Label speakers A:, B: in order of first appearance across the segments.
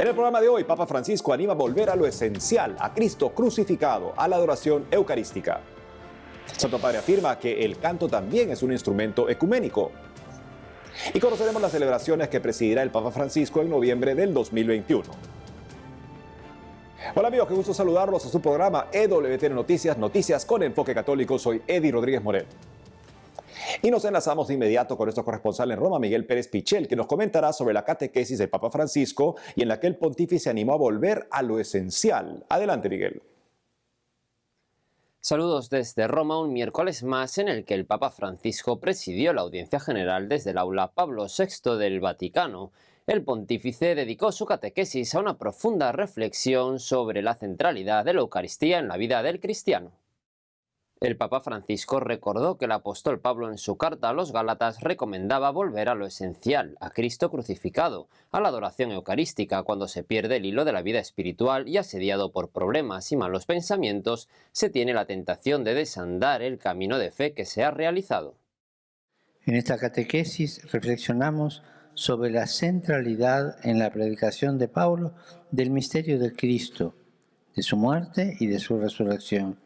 A: En el programa de hoy, Papa Francisco anima a volver a lo esencial, a Cristo crucificado, a la adoración eucarística. Santo Padre afirma que el canto también es un instrumento ecuménico. Y conoceremos las celebraciones que presidirá el Papa Francisco en noviembre del 2021. Hola amigos, qué gusto saludarlos a su programa EWTN Noticias, Noticias con Enfoque Católico. Soy Eddie Rodríguez Morel. Y nos enlazamos de inmediato con nuestro corresponsal en Roma, Miguel Pérez Pichel, que nos comentará sobre la catequesis del Papa Francisco y en la que el pontífice animó a volver a lo esencial. Adelante, Miguel.
B: Saludos desde Roma, un miércoles más en el que el Papa Francisco presidió la audiencia general desde el aula Pablo VI del Vaticano. El pontífice dedicó su catequesis a una profunda reflexión sobre la centralidad de la Eucaristía en la vida del cristiano. El Papa Francisco recordó que el apóstol Pablo en su carta a los Gálatas recomendaba volver a lo esencial, a Cristo crucificado, a la adoración eucarística cuando se pierde el hilo de la vida espiritual y asediado por problemas y malos pensamientos, se tiene la tentación de desandar el camino de fe que se ha realizado.
C: En esta catequesis reflexionamos sobre la centralidad en la predicación de Pablo del misterio del Cristo, de su muerte y de su resurrección.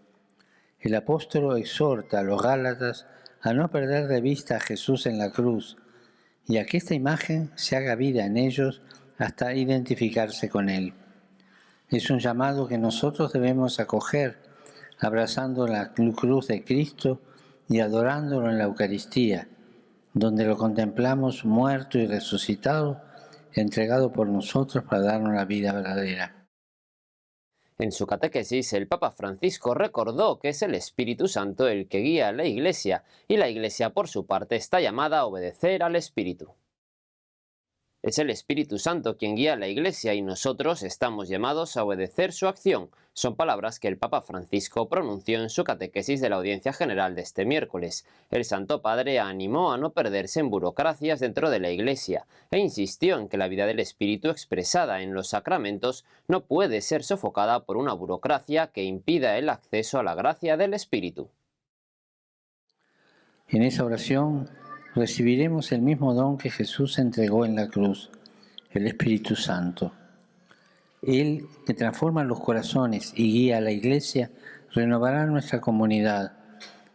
C: El apóstol exhorta a los Gálatas a no perder de vista a Jesús en la cruz y a que esta imagen se haga vida en ellos hasta identificarse con Él. Es un llamado que nosotros debemos acoger, abrazando la cruz de Cristo y adorándolo en la Eucaristía, donde lo contemplamos muerto y resucitado, entregado por nosotros para darnos la vida verdadera.
B: En su catequesis, el Papa Francisco recordó que es el Espíritu Santo el que guía a la Iglesia, y la Iglesia por su parte está llamada a obedecer al Espíritu. Es el Espíritu Santo quien guía a la Iglesia y nosotros estamos llamados a obedecer su acción. Son palabras que el Papa Francisco pronunció en su catequesis de la audiencia general de este miércoles. El Santo Padre animó a no perderse en burocracias dentro de la Iglesia e insistió en que la vida del Espíritu expresada en los sacramentos no puede ser sofocada por una burocracia que impida el acceso a la gracia del Espíritu.
C: En esa oración recibiremos el mismo don que Jesús entregó en la cruz, el Espíritu Santo. Él, que transforma los corazones y guía a la Iglesia, renovará nuestra comunidad,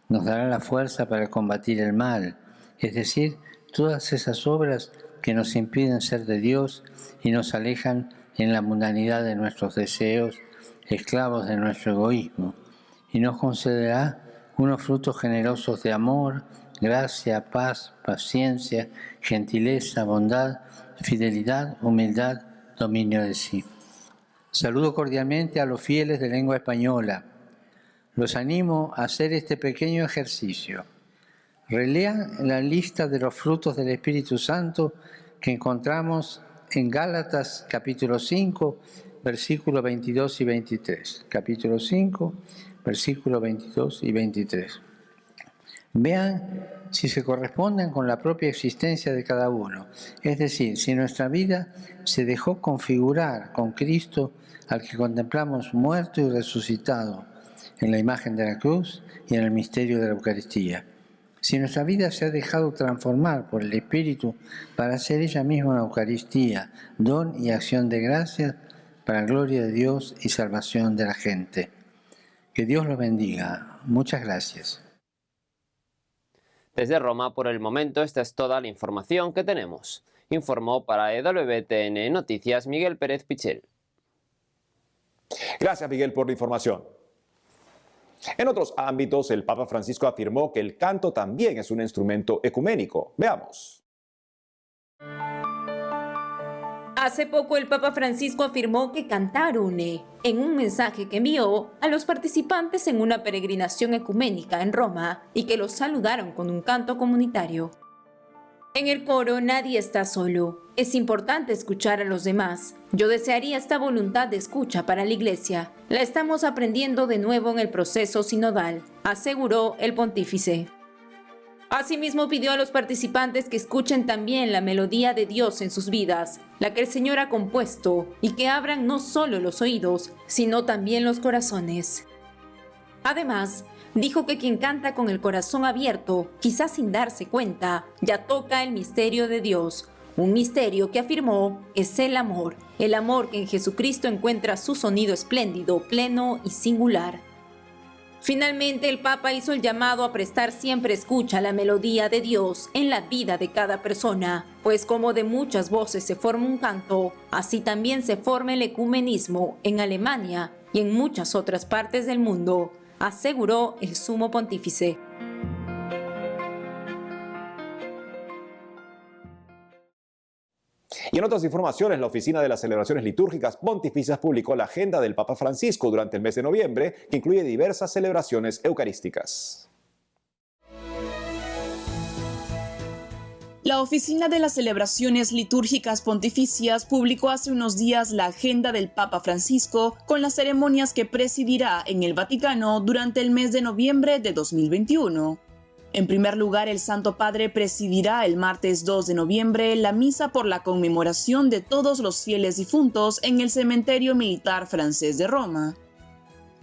C: nos dará la fuerza para combatir el mal, es decir, todas esas obras que nos impiden ser de Dios y nos alejan en la mundanidad de nuestros deseos, esclavos de nuestro egoísmo, y nos concederá unos frutos generosos de amor, gracia, paz, paciencia, gentileza, bondad, fidelidad, humildad, dominio de sí. Saludo cordialmente a los fieles de lengua española. Los animo a hacer este pequeño ejercicio. Relean la lista de los frutos del Espíritu Santo que encontramos en Gálatas capítulo 5, versículos 22 y 23. Capítulo 5, versículos 22 y 23. Vean si se corresponden con la propia existencia de cada uno, es decir, si nuestra vida se dejó configurar con Cristo al que contemplamos muerto y resucitado en la imagen de la cruz y en el misterio de la Eucaristía. Si nuestra vida se ha dejado transformar por el Espíritu para ser ella misma una Eucaristía, don y acción de gracias para la gloria de Dios y salvación de la gente. Que Dios los bendiga. Muchas gracias.
B: Desde Roma, por el momento, esta es toda la información que tenemos. Informó para EWTN Noticias Miguel Pérez Pichel.
A: Gracias, Miguel, por la información. En otros ámbitos, el Papa Francisco afirmó que el canto también es un instrumento ecuménico. Veamos.
D: Hace poco el Papa Francisco afirmó que cantar une, en un mensaje que envió a los participantes en una peregrinación ecuménica en Roma y que los saludaron con un canto comunitario. En el coro nadie está solo. Es importante escuchar a los demás. Yo desearía esta voluntad de escucha para la Iglesia. La estamos aprendiendo de nuevo en el proceso sinodal, aseguró el pontífice. Asimismo pidió a los participantes que escuchen también la melodía de Dios en sus vidas, la que el Señor ha compuesto, y que abran no solo los oídos, sino también los corazones. Además, dijo que quien canta con el corazón abierto, quizás sin darse cuenta, ya toca el misterio de Dios, un misterio que afirmó es el amor que en Jesucristo encuentra su sonido espléndido, pleno y singular. Finalmente, el Papa hizo el llamado a prestar siempre escucha a la melodía de Dios en la vida de cada persona, pues como de muchas voces se forma un canto, así también se forma el ecumenismo en Alemania y en muchas otras partes del mundo, aseguró el Sumo Pontífice.
A: Y en otras informaciones, la Oficina de las Celebraciones Litúrgicas Pontificias publicó la agenda del Papa Francisco durante el mes de noviembre, que incluye diversas celebraciones eucarísticas.
E: La Oficina de las Celebraciones Litúrgicas Pontificias publicó hace unos días la agenda del Papa Francisco con las ceremonias que presidirá en el Vaticano durante el mes de noviembre de 2021. En primer lugar, el Santo Padre presidirá el martes 2 de noviembre la misa por la conmemoración de todos los fieles difuntos en el cementerio militar francés de Roma.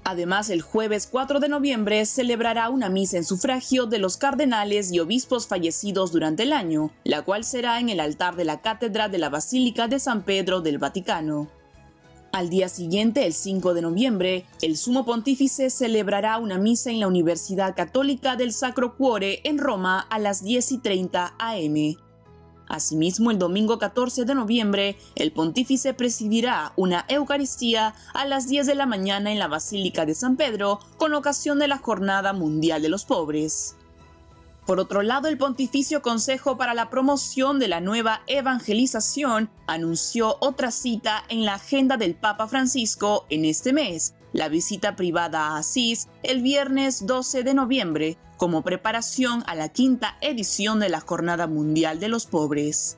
E: Además, el jueves 4 de noviembre celebrará una misa en sufragio de los cardenales y obispos fallecidos durante el año, la cual será en el altar de la cátedra de la Basílica de San Pedro del Vaticano. Al día siguiente, el 5 de noviembre, el Sumo Pontífice celebrará una misa en la Universidad Católica del Sacro Cuore en Roma a las 10:30 am. Asimismo, el domingo 14 de noviembre, el Pontífice presidirá una Eucaristía a las 10 de la mañana en la Basílica de San Pedro con ocasión de la Jornada Mundial de los Pobres. Por otro lado, el Pontificio Consejo para la Promoción de la Nueva Evangelización anunció otra cita en la agenda del Papa Francisco en este mes, la visita privada a Asís el viernes 12 de noviembre, como preparación a la quinta edición de la Jornada Mundial de los Pobres.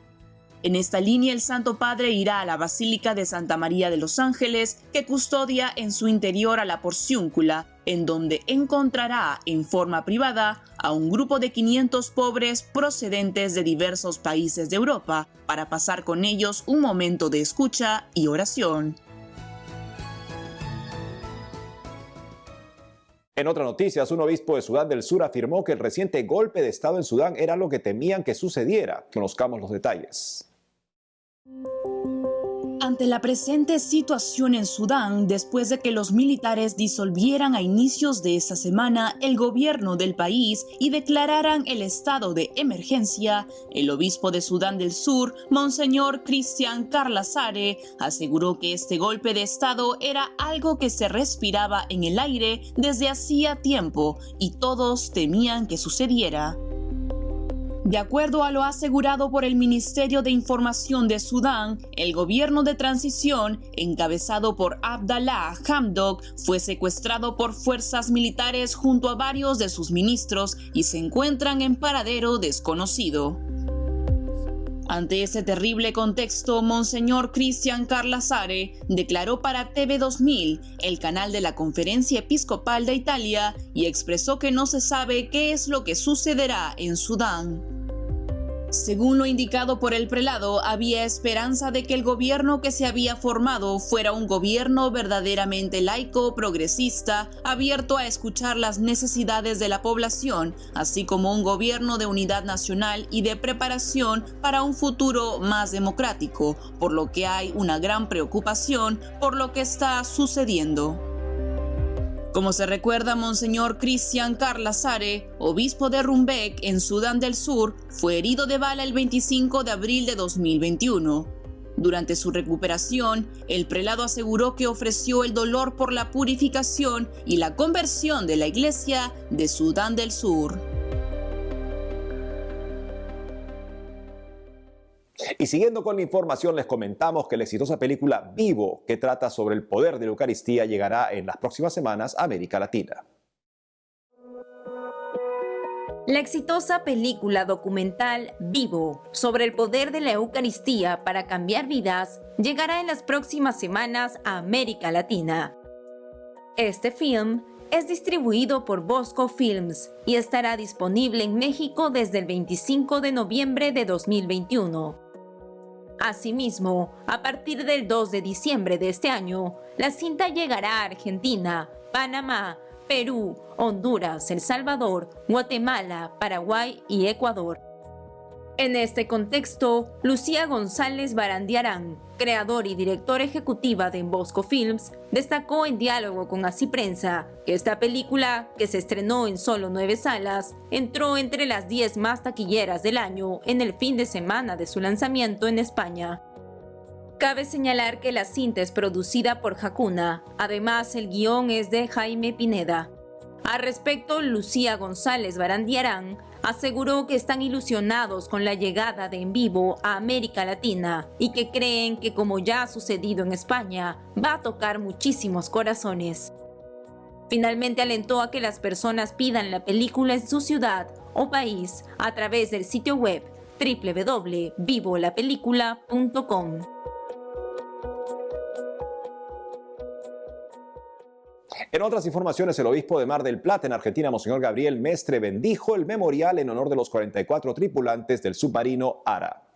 E: En esta línea, el Santo Padre irá a la Basílica de Santa María de los Ángeles, que custodia en su interior a la Porciúncula, en donde encontrará en forma privada a un grupo de 500 pobres procedentes de diversos países de Europa, para pasar con ellos un momento de escucha y oración.
A: En otras noticias, un obispo de Sudán del Sur afirmó que el reciente golpe de Estado en Sudán era lo que temían que sucediera. Conozcamos los detalles.
E: Ante la presente situación en Sudán, después de que los militares disolvieran a inicios de esta semana el gobierno del país y declararan el estado de emergencia, el obispo de Sudán del Sur, Monseñor Christian Carlasare, aseguró que este golpe de estado era algo que se respiraba en el aire desde hacía tiempo y todos temían que sucediera. De acuerdo a lo asegurado por el Ministerio de Información de Sudán, el gobierno de transición, encabezado por Abdallah Hamdok, fue secuestrado por fuerzas militares junto a varios de sus ministros y se encuentran en paradero desconocido. Ante ese terrible contexto, Monseñor Christian Carlasare declaró para TV2000, el canal de la Conferencia Episcopal de Italia, y expresó que no se sabe qué es lo que sucederá en Sudán. Según lo indicado por el prelado, había esperanza de que el gobierno que se había formado fuera un gobierno verdaderamente laico, progresista, abierto a escuchar las necesidades de la población, así como un gobierno de unidad nacional y de preparación para un futuro más democrático, por lo que hay una gran preocupación por lo que está sucediendo. Como se recuerda, Monseñor Christian Carlasare, obispo de Rumbek en Sudán del Sur, fue herido de bala el 25 de abril de 2021. Durante su recuperación, el prelado aseguró que ofreció el dolor por la purificación y la conversión de la Iglesia de Sudán del Sur.
A: Y siguiendo con la información, les comentamos que la exitosa película Vivo, que trata sobre el poder de la Eucaristía, llegará en las próximas semanas a América Latina.
D: La exitosa película documental Vivo, sobre el poder de la Eucaristía para cambiar vidas, llegará en las próximas semanas a América Latina. Este film es distribuido por Bosco Films y estará disponible en México desde el 25 de noviembre de 2021. Asimismo, a partir del 2 de diciembre de este año, la cinta llegará a Argentina, Panamá, Perú, Honduras, El Salvador, Guatemala, Paraguay y Ecuador. En este contexto, Lucía González Barandiarán, creador y director ejecutiva de Bosco Films, destacó en diálogo con Así Prensa que esta película, que se estrenó en solo 9 salas, entró entre las 10 más taquilleras del año en el fin de semana de su lanzamiento en España. Cabe señalar que la cinta es producida por Hakuna, además el guión es de Jaime Pineda. Al respecto, Lucía González Barandiarán aseguró que están ilusionados con la llegada de En Vivo a América Latina y que creen que, como ya ha sucedido en España, va a tocar muchísimos corazones. Finalmente alentó a que las personas pidan la película en su ciudad o país a través del sitio web www.vivolapelícula.com.
A: En otras informaciones, el obispo de Mar del Plata, en Argentina, Monseñor Gabriel Mestre, bendijo el memorial en honor de los 44 tripulantes del submarino Ara.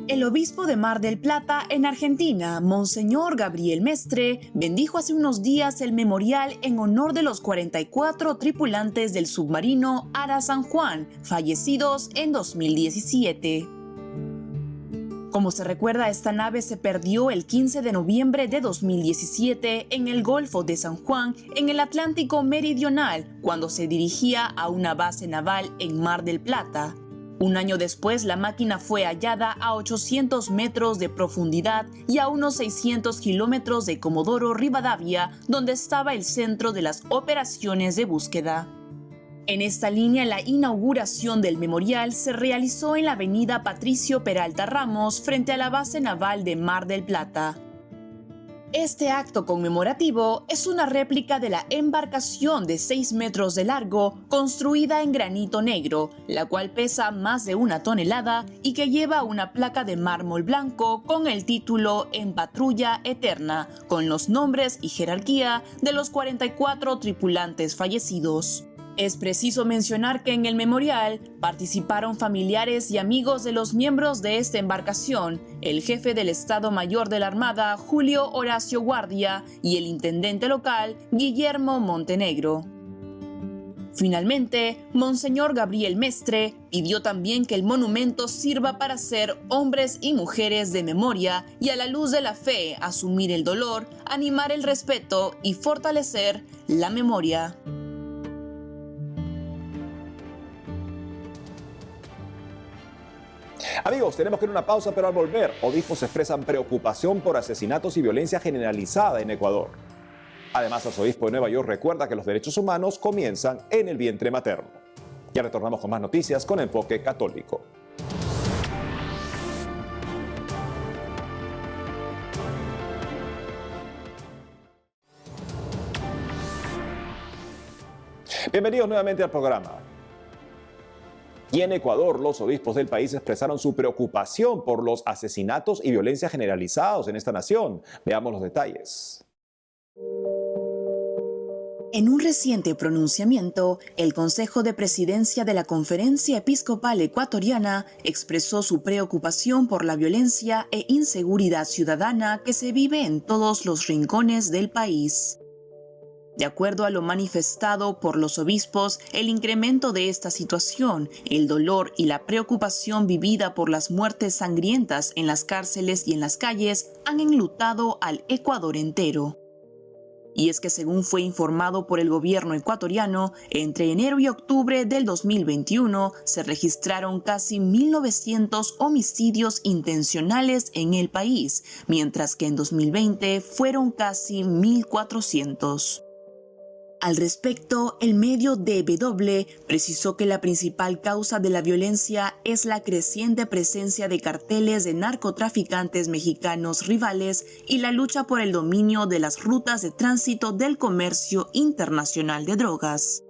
E: El obispo de Mar del Plata, en Argentina, Monseñor Gabriel Mestre, bendijo hace unos días el memorial en honor de los 44 tripulantes del submarino Ara San Juan, fallecidos en 2017. Como se recuerda, esta nave se perdió el 15 de noviembre de 2017 en el Golfo de San Juan, en el Atlántico Meridional, cuando se dirigía a una base naval en Mar del Plata. Un año después, la máquina fue hallada a 800 metros de profundidad y a unos 600 kilómetros de Comodoro Rivadavia, donde estaba el centro de las operaciones de búsqueda. En esta línea, la inauguración del memorial se realizó en la avenida Patricio Peralta Ramos, frente a la base naval de Mar del Plata. Este acto conmemorativo es una réplica de la embarcación de 6 metros de largo, construida en granito negro, la cual pesa más de 1 tonelada y que lleva una placa de mármol blanco con el título En Patrulla Eterna, con los nombres y jerarquía de los 44 tripulantes fallecidos. Es preciso mencionar que en el memorial participaron familiares y amigos de los miembros de esta embarcación, el jefe del Estado Mayor de la Armada, Julio Horacio Guardia, y el intendente local, Guillermo Montenegro. Finalmente, Monseñor Gabriel Mestre pidió también que el monumento sirva para ser hombres y mujeres de memoria y, a la luz de la fe, asumir el dolor, animar el respeto y fortalecer la memoria.
A: Amigos, tenemos que ir a una pausa, pero al volver, obispos expresan preocupación por asesinatos y violencia generalizada en Ecuador. Además, el arzobispo de Nueva York recuerda que los derechos humanos comienzan en el vientre materno. Ya retornamos con más noticias con Enfoque Católico. Bienvenidos nuevamente al programa. Y en Ecuador, los obispos del país expresaron su preocupación por los asesinatos y violencia generalizados en esta nación. Veamos los detalles.
E: En un reciente pronunciamiento, el Consejo de Presidencia de la Conferencia Episcopal Ecuatoriana expresó su preocupación por la violencia e inseguridad ciudadana que se vive en todos los rincones del país. De acuerdo a lo manifestado por los obispos, el incremento de esta situación, el dolor y la preocupación vivida por las muertes sangrientas en las cárceles y en las calles han enlutado al Ecuador entero. Y es que, según fue informado por el gobierno ecuatoriano, entre enero y octubre del 2021 se registraron casi 1.900 homicidios intencionales en el país, mientras que en 2020 fueron casi 1.400. Al respecto, el medio DW precisó que la principal causa de la violencia es la creciente presencia de carteles de narcotraficantes mexicanos rivales y la lucha por el dominio de las rutas de tránsito del comercio internacional de drogas.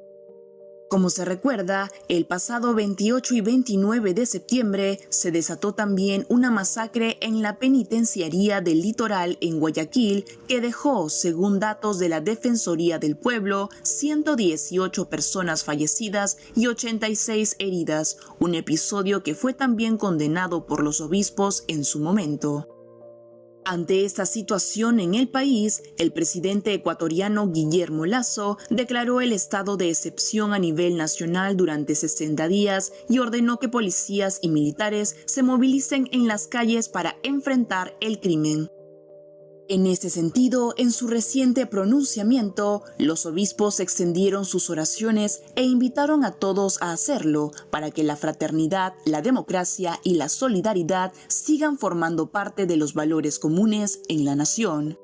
E: Como se recuerda, el pasado 28 y 29 de septiembre se desató también una masacre en la penitenciaría del Litoral en Guayaquil que dejó, según datos de la Defensoría del Pueblo, 118 personas fallecidas y 86 heridas, un episodio que fue también condenado por los obispos en su momento. Ante esta situación en el país, el presidente ecuatoriano Guillermo Lasso declaró el estado de excepción a nivel nacional durante 60 días y ordenó que policías y militares se movilicen en las calles para enfrentar el crimen. En este sentido, en su reciente pronunciamiento, los obispos extendieron sus oraciones e invitaron a todos a hacerlo para que la fraternidad, la democracia y la solidaridad sigan formando parte de los valores comunes en la nación.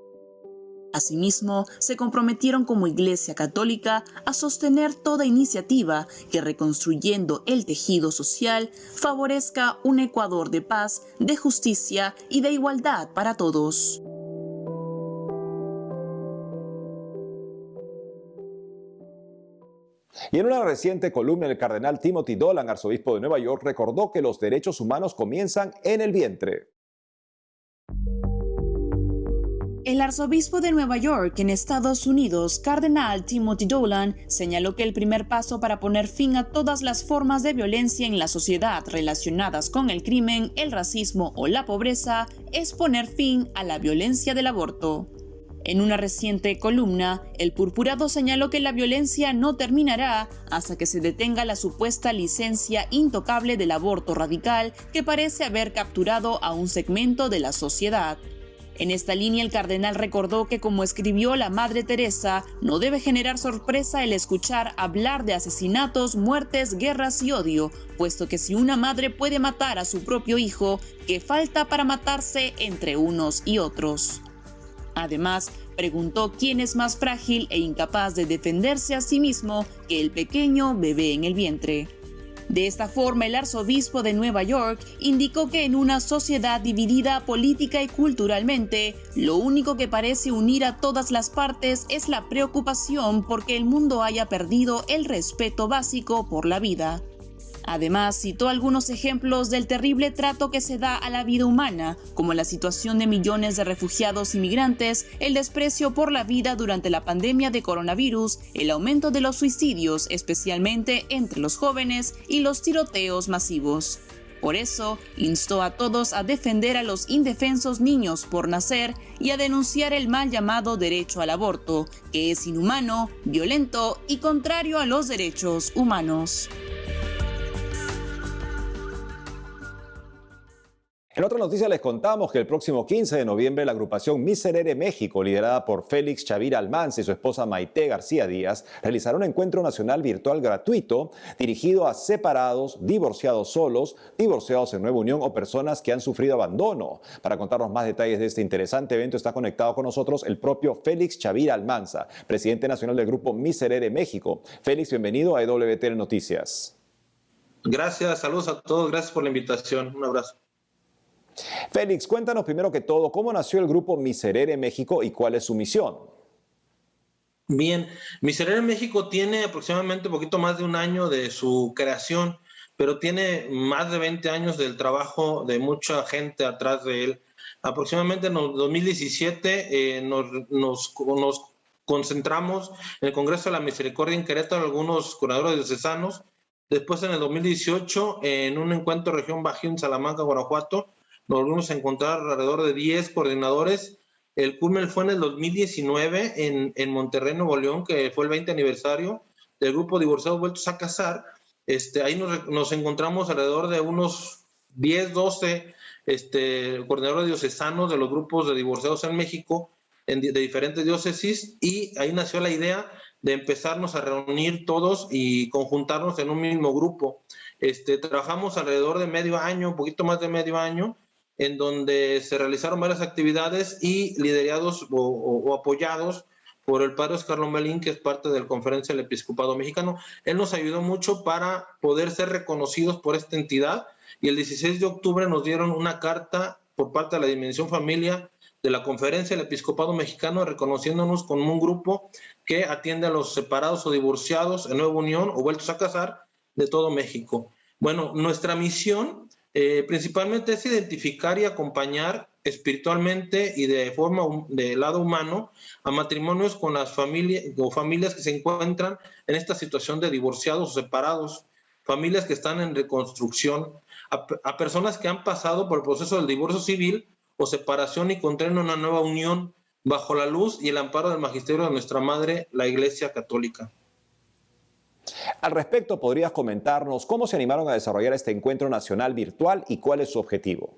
E: Asimismo, se comprometieron como Iglesia Católica a sostener toda iniciativa que, reconstruyendo el tejido social, favorezca un Ecuador de paz, de justicia y de igualdad para todos.
A: Y en una reciente columna, el cardenal Timothy Dolan, arzobispo de Nueva York, recordó que los derechos humanos comienzan en el vientre.
E: El arzobispo de Nueva York, en Estados Unidos, cardenal Timothy Dolan, señaló que el primer paso para poner fin a todas las formas de violencia en la sociedad relacionadas con el crimen, el racismo o la pobreza es poner fin a la violencia del aborto. En una reciente columna, el purpurado señaló que la violencia no terminará hasta que se detenga la supuesta licencia intocable del aborto radical que parece haber capturado a un segmento de la sociedad. En esta línea, el cardenal recordó que, como escribió la Madre Teresa, no debe generar sorpresa el escuchar hablar de asesinatos, muertes, guerras y odio, puesto que si una madre puede matar a su propio hijo, ¿qué falta para matarse entre unos y otros? Además, preguntó quién es más frágil e incapaz de defenderse a sí mismo que el pequeño bebé en el vientre. De esta forma, el arzobispo de Nueva York indicó que en una sociedad dividida política y culturalmente, lo único que parece unir a todas las partes es la preocupación porque el mundo haya perdido el respeto básico por la vida. Además, citó algunos ejemplos del terrible trato que se da a la vida humana, como la situación de millones de refugiados y migrantes, el desprecio por la vida durante la pandemia de coronavirus, el aumento de los suicidios, especialmente entre los jóvenes, y los tiroteos masivos. Por eso, instó a todos a defender a los indefensos niños por nacer y a denunciar el mal llamado derecho al aborto, que es inhumano, violento y contrario a los derechos humanos.
A: En otra noticia les contamos que el próximo 15 de noviembre la agrupación Miserere México, liderada por Félix Chavira Almanza y su esposa Maite García Díaz, realizará un encuentro nacional virtual gratuito dirigido a separados, divorciados solos, divorciados en nueva unión o personas que han sufrido abandono. Para contarnos más detalles de este interesante evento está conectado con nosotros el propio Félix Chavira Almanza, presidente nacional del grupo Miserere México. Félix, bienvenido a EWTN Noticias.
F: Gracias, saludos a todos, gracias por la invitación, un abrazo.
A: Félix, cuéntanos primero que todo, ¿cómo nació el grupo Miserere México y cuál es su misión?
F: Bien, Miserere México tiene aproximadamente un poquito más de un año de su creación, pero tiene más de 20 años del trabajo de mucha gente atrás de él. Aproximadamente en el 2017 nos concentramos en el Congreso de la Misericordia en Querétaro, algunos curadores diocesanos. Después, en el 2018, en un encuentro región Bajío en Salamanca, Guanajuato, nos volvimos a encontrar alrededor de 10 coordinadores. El culmen fue en el 2019 en Monterrey, Nuevo León, que fue el 20 aniversario del grupo Divorciados Vueltos a Casar. Ahí nos encontramos alrededor de unos 10, 12 coordinadores diocesanos de los grupos de divorciados en México, de diferentes diócesis, y ahí nació la idea de empezarnos a reunir todos y conjuntarnos en un mismo grupo. Trabajamos alrededor de medio año, un poquito más de medio año, en donde se realizaron varias actividades y liderados o apoyados por el padre Oscar Lomelín, que es parte de la Conferencia del Episcopado Mexicano. Él nos ayudó mucho para poder ser reconocidos por esta entidad, y el 16 de octubre nos dieron una carta por parte de la Dimensión Familia de la Conferencia del Episcopado Mexicano, reconociéndonos como un grupo que atiende a los separados o divorciados en nueva unión o vueltos a casar de todo México. Bueno, nuestra misión principalmente es identificar y acompañar espiritualmente y de lado humano a matrimonios con las familias que se encuentran en esta situación de divorciados o separados, familias que están en reconstrucción, a personas que han pasado por el proceso del divorcio civil o separación y contraen una nueva unión bajo la luz y el amparo del magisterio de nuestra Madre, la Iglesia Católica.
A: Al respecto, ¿podrías comentarnos cómo se animaron a desarrollar este encuentro nacional virtual y cuál es su objetivo?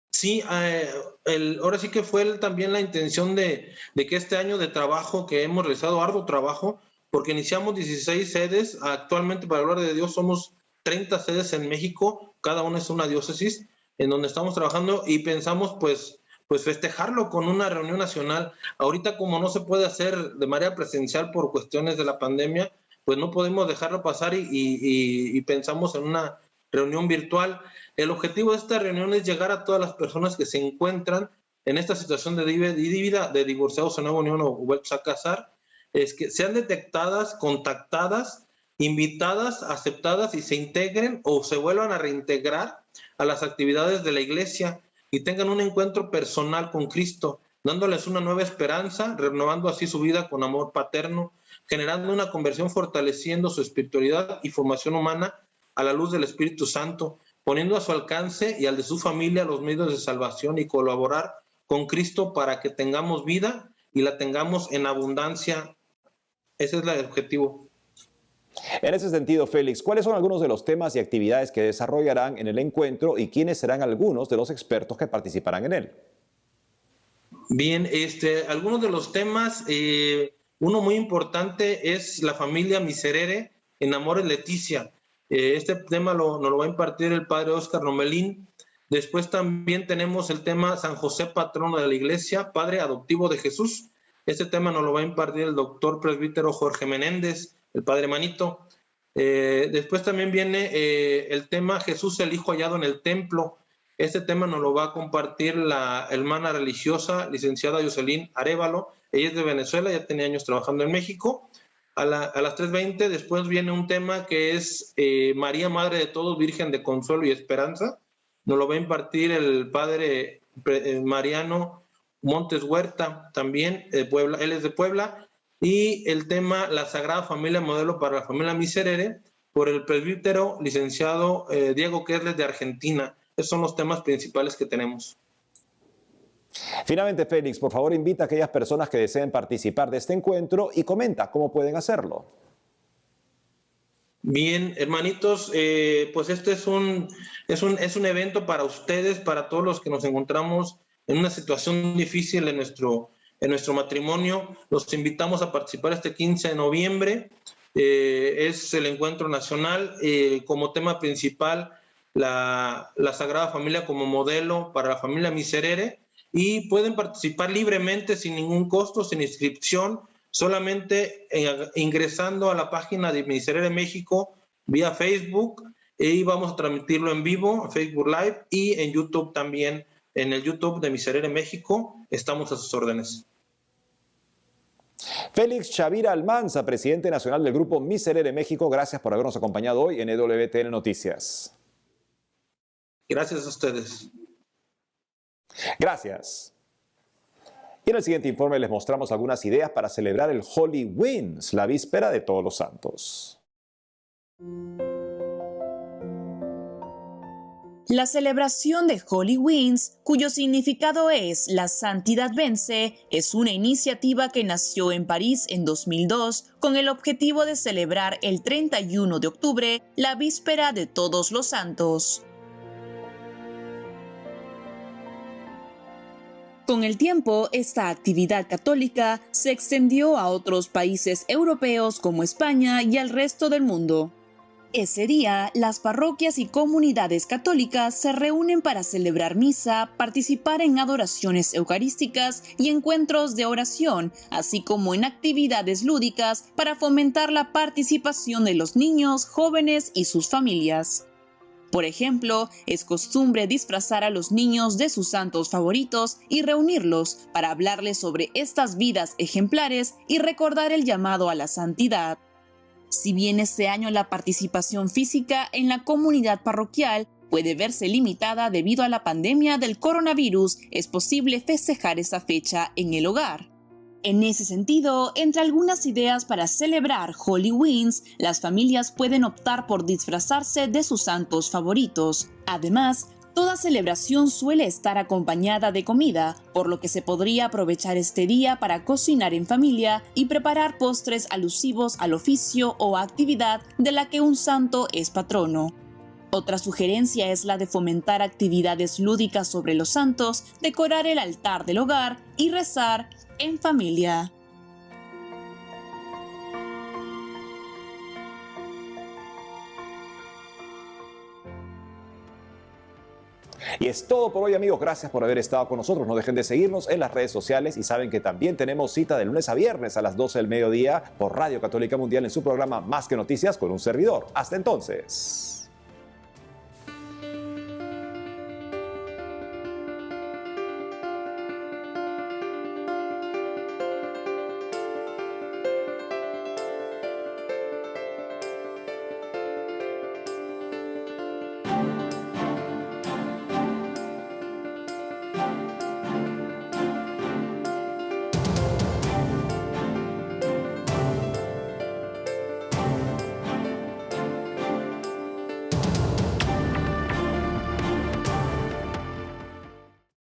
F: Sí, ahora sí que fue también la intención de que este año de trabajo que hemos realizado, arduo trabajo, porque iniciamos 16 sedes, actualmente para hablar de Dios somos 30 sedes en México, cada una es una diócesis en donde estamos trabajando y pensamos pues festejarlo con una reunión nacional. Ahorita como no se puede hacer de manera presencial por cuestiones de la pandemia, pues no podemos dejarlo pasar y pensamos en una reunión virtual. El objetivo de esta reunión es llegar a todas las personas que se encuentran en esta situación de divorciados en nueva unión o vueltos a casar, es que sean detectadas, contactadas, invitadas, aceptadas y se integren o se vuelvan a reintegrar a las actividades de la iglesia y tengan un encuentro personal con Cristo, dándoles una nueva esperanza, renovando así su vida con amor paterno, generando una conversión, fortaleciendo su espiritualidad y formación humana a la luz del Espíritu Santo, poniendo a su alcance y al de su familia los medios de salvación y colaborar con Cristo para que tengamos vida y la tengamos en abundancia. Ese es el objetivo.
A: En ese sentido, Félix, ¿cuáles son algunos de los temas y actividades que desarrollarán en el encuentro y quiénes serán algunos de los expertos que participarán en él?
F: Bien, algunos de los temas, uno muy importante es la familia Miserere en Amores Leticia. Este tema nos lo va a impartir el padre Óscar Romelín. Después también tenemos el tema San José, patrono de la Iglesia, padre adoptivo de Jesús. Este tema nos lo va a impartir el doctor presbítero Jorge Menéndez, el padre Manito. Después también viene el tema Jesús el Hijo hallado en el templo. Este tema nos lo va a compartir la hermana religiosa, licenciada Jocelyn Arévalo. Ella es de Venezuela, ya tenía años trabajando en México. A las 3:20 después viene un tema que es María, Madre de Todos, Virgen de Consuelo y Esperanza. Nos lo va a impartir el padre Mariano Montes Huerta, también de Puebla. Él es de Puebla. Y el tema La Sagrada Familia, modelo para la familia Miserere, por el presbítero licenciado Diego Querles de Argentina. Esos son los temas principales que tenemos.
A: Finalmente, Félix, por favor invita a aquellas personas que deseen participar de este encuentro y comenta cómo pueden hacerlo.
F: Bien, hermanitos, pues este es un evento para ustedes, para todos los que nos encontramos en una situación difícil en nuestro matrimonio. Los invitamos a participar este 15 de noviembre. Es el encuentro nacional, como tema principal la Sagrada Familia como modelo para la familia Miserere, y pueden participar libremente sin ningún costo, sin inscripción, solamente ingresando a la página de Miserere México vía Facebook, y vamos a transmitirlo en vivo, Facebook Live, y en YouTube también, en el YouTube de Miserere México, estamos a sus órdenes.
A: Félix Chavira Almanza, presidente nacional del Grupo Miserere México, gracias por habernos acompañado hoy en EWTN Noticias.
F: Gracias a ustedes.
A: Gracias. Y en el siguiente informe les mostramos algunas ideas para celebrar el Holy Winds, la víspera de Todos los Santos.
E: La celebración de Holy Winds, cuyo significado es La Santidad Vence, es una iniciativa que nació en París en 2002 con el objetivo de celebrar el 31 de octubre, la víspera de Todos los Santos. Con el tiempo, esta actividad católica se extendió a otros países europeos como España y al resto del mundo. Ese día, las parroquias y comunidades católicas se reúnen para celebrar misa, participar en adoraciones eucarísticas y encuentros de oración, así como en actividades lúdicas para fomentar la participación de los niños, jóvenes y sus familias. Por ejemplo, es costumbre disfrazar a los niños de sus santos favoritos y reunirlos para hablarles sobre estas vidas ejemplares y recordar el llamado a la santidad. Si bien este año la participación física en la comunidad parroquial puede verse limitada debido a la pandemia del coronavirus, es posible festejar esa fecha en el hogar. En ese sentido, entre algunas ideas para celebrar Holy Winds, las familias pueden optar por disfrazarse de sus santos favoritos. Además, Toda celebración suele estar acompañada de comida, por lo que se podría aprovechar este día para cocinar en familia y preparar postres alusivos al oficio o actividad de la que un santo es patrono. Otra sugerencia es la de fomentar actividades lúdicas sobre los santos, decorar el altar del hogar y rezar en familia.
A: Y es todo por hoy, amigos. Gracias por haber estado con nosotros. No dejen de seguirnos en las redes sociales y saben que también tenemos cita de lunes a viernes a las 12 del mediodía por Radio Católica Mundial en su programa Más que Noticias con un servidor. Hasta entonces.